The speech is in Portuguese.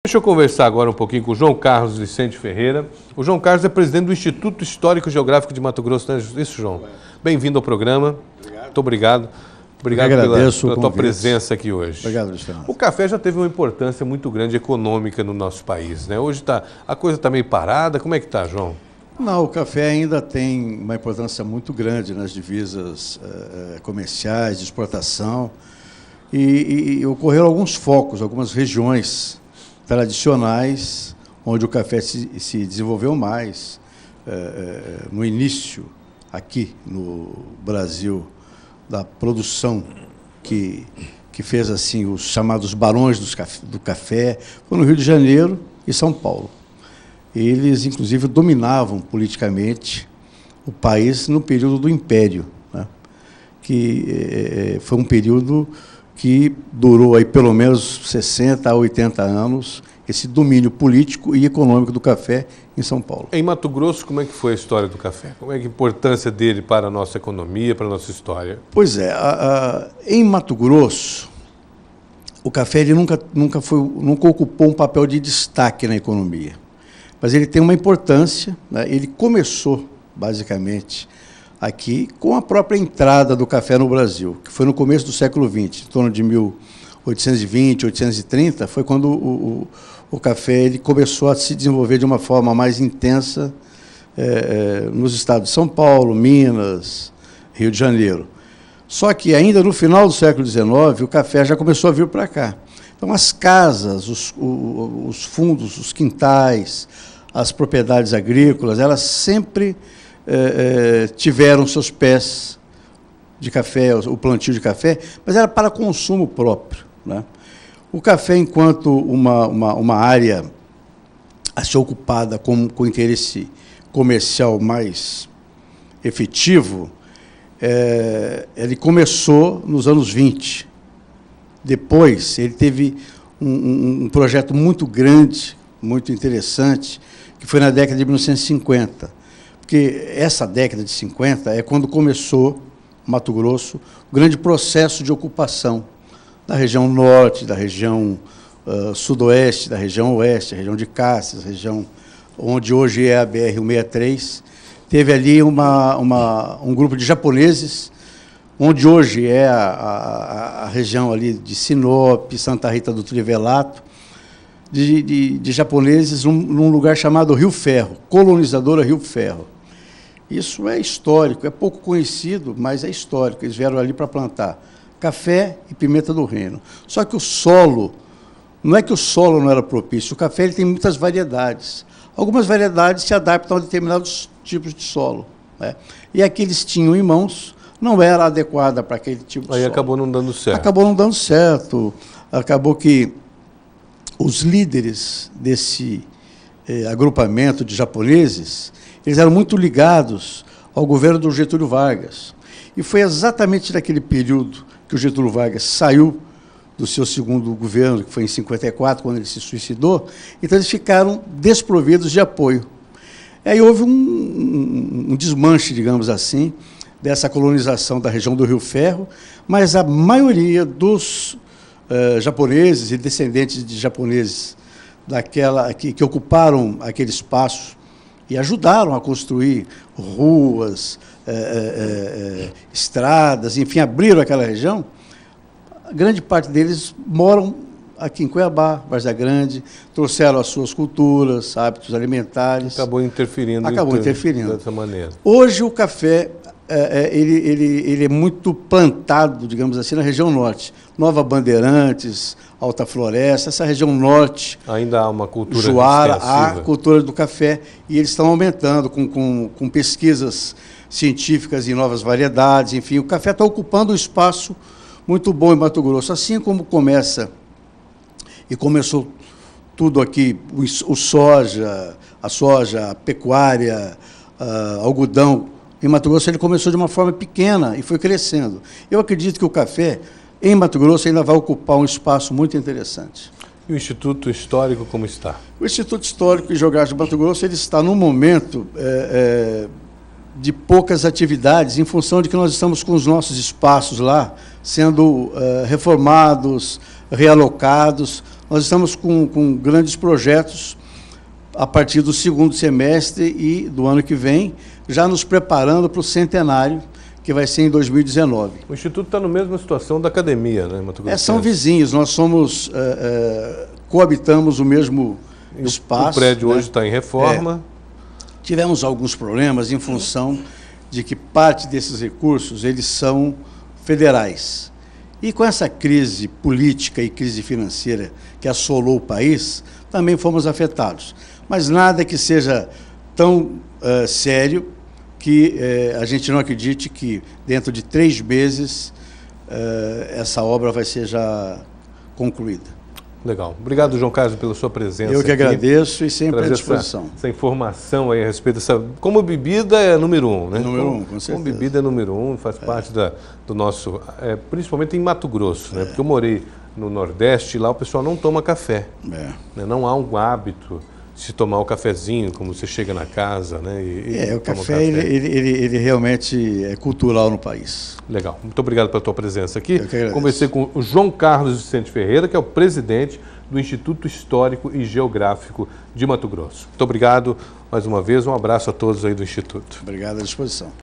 Deixa eu conversar agora um pouquinho com o João Carlos Vicente Ferreira. O João Carlos é presidente do Instituto Histórico e Geográfico de Mato Grosso, não é isso, João? Bem-vindo ao programa. Obrigado. Muito obrigado. Obrigado pela tua presença aqui hoje. Obrigado, Luciano. O café já teve uma importância muito grande econômica no nosso país, né? Hoje a coisa está meio parada. Como é que está, João? Não, o café ainda tem uma importância muito grande nas divisas comerciais, de exportação. E ocorreram alguns focos, algumas regiões tradicionais, onde o café se desenvolveu mais. No início, aqui no Brasil, da produção que fez assim os chamados barões do café, foi no Rio de Janeiro e São Paulo. Eles, inclusive, dominavam politicamente o país no período do Império, né? Que foi um período que durou aí pelo menos 60 a 80 anos, esse domínio político e econômico do café em São Paulo. Em Mato Grosso, como é que foi a história do café? Como é que a importância dele para a nossa economia, para a nossa história? Pois é, em Mato Grosso, o café ele nunca ocupou um papel de destaque na economia, mas ele tem uma importância, né? Ele começou, basicamente, aqui com a própria entrada do café no Brasil, que foi no começo do século XX, em torno de 1820, 1830, foi quando o café ele começou a se desenvolver de uma forma mais intensa nos estados de São Paulo, Minas, Rio de Janeiro. Só que ainda no final do século XIX, o café já começou a vir para cá. Então, as casas, os fundos, os quintais, as propriedades agrícolas, elas sempre tiveram seus pés de café, o plantio de café, mas era para consumo próprio, né? O café, enquanto uma área a ser ocupada com interesse comercial mais efetivo, ele começou nos anos 20. Depois, ele teve um projeto muito grande, muito interessante, que foi na década de 1950. Porque essa década de 50 é quando começou, Mato Grosso, o grande processo de ocupação da região norte, da região sudoeste, da região oeste, a região de Cáceres, região onde hoje é a BR-163. Teve ali um grupo de japoneses, onde hoje é a região ali de Sinop, Santa Rita do Trivelato, de japoneses num lugar chamado Rio Ferro, colonizadora Rio Ferro. Isso é histórico, é pouco conhecido, mas é histórico. Eles vieram ali para plantar café e pimenta do reino. Só que o solo, não é que o solo não era propício, o café ele tem muitas variedades. Algumas variedades se adaptam a determinados tipos de solo, né? E a que eles tinham em mãos não era adequada para aquele tipo de solo. Aí acabou não dando certo. Acabou não dando certo. Acabou que os líderes desse agrupamento de japoneses, eles eram muito ligados ao governo do Getúlio Vargas. E foi exatamente naquele período que o Getúlio Vargas saiu do seu segundo governo, que foi em 54, quando ele se suicidou. Então, eles ficaram desprovidos de apoio. Aí houve um desmanche, digamos assim, dessa colonização da região do Rio Ferro, mas a maioria dos japoneses e descendentes de japoneses que ocuparam aquele espaço e ajudaram a construir ruas, estradas, enfim, abriram aquela região, a grande parte deles moram aqui em Cuiabá, Várzea Grande, trouxeram as suas culturas, hábitos alimentares. Acabou interferindo dessa maneira. Hoje o café ele é muito plantado, digamos assim, na região norte. Nova Bandeirantes, Alta Floresta, essa região norte. Ainda há uma cultura Juara, extensiva. a cultura do café, e eles estão aumentando com pesquisas científicas em novas variedades, enfim, o café está ocupando um espaço muito bom em Mato Grosso, assim como começou tudo aqui, a soja, a pecuária, algodão. Em Mato Grosso ele começou de uma forma pequena e foi crescendo. Eu acredito que o café, em Mato Grosso, ainda vai ocupar um espaço muito interessante. E o Instituto Histórico como está? O Instituto Histórico e Geográfico de Mato Grosso ele está num momento de poucas atividades, em função de que nós estamos com os nossos espaços lá sendo reformados, realocados. nós estamos com grandes projetos a partir do segundo semestre e do ano que vem, já nos preparando para o centenário, que vai ser em 2019. O Instituto está na mesma situação da academia, né, Mato Grosso? São vizinhos, nós somos, coabitamos o mesmo espaço. O prédio hoje está em reforma. Tivemos alguns problemas em função de que parte desses recursos eles são federais. E com essa crise política e crise financeira que assolou o país, também fomos afetados. Mas nada que seja tão sério que a gente não acredite que dentro de 3 meses essa obra vai ser já concluída. Legal. Obrigado, João Carlos, pela sua presença. Eu que agradeço e sempre à disposição. Essa informação aí a respeito dessa... Como bebida é número 1, né? Número 1, com certeza. Como bebida é número 1, faz parte do nosso... principalmente em Mato Grosso, né? Porque eu morei no Nordeste e lá o pessoal não toma café. Né? Não há um hábito de se tomar o cafezinho, como você chega na casa, né? O café, ele realmente é cultural no país. Legal. Muito obrigado pela tua presença aqui. Conversei com o João Carlos Vicente Ferreira, que é o presidente do Instituto Histórico e Geográfico de Mato Grosso. Muito obrigado mais uma vez. Um abraço a todos aí do Instituto. Obrigado, à disposição.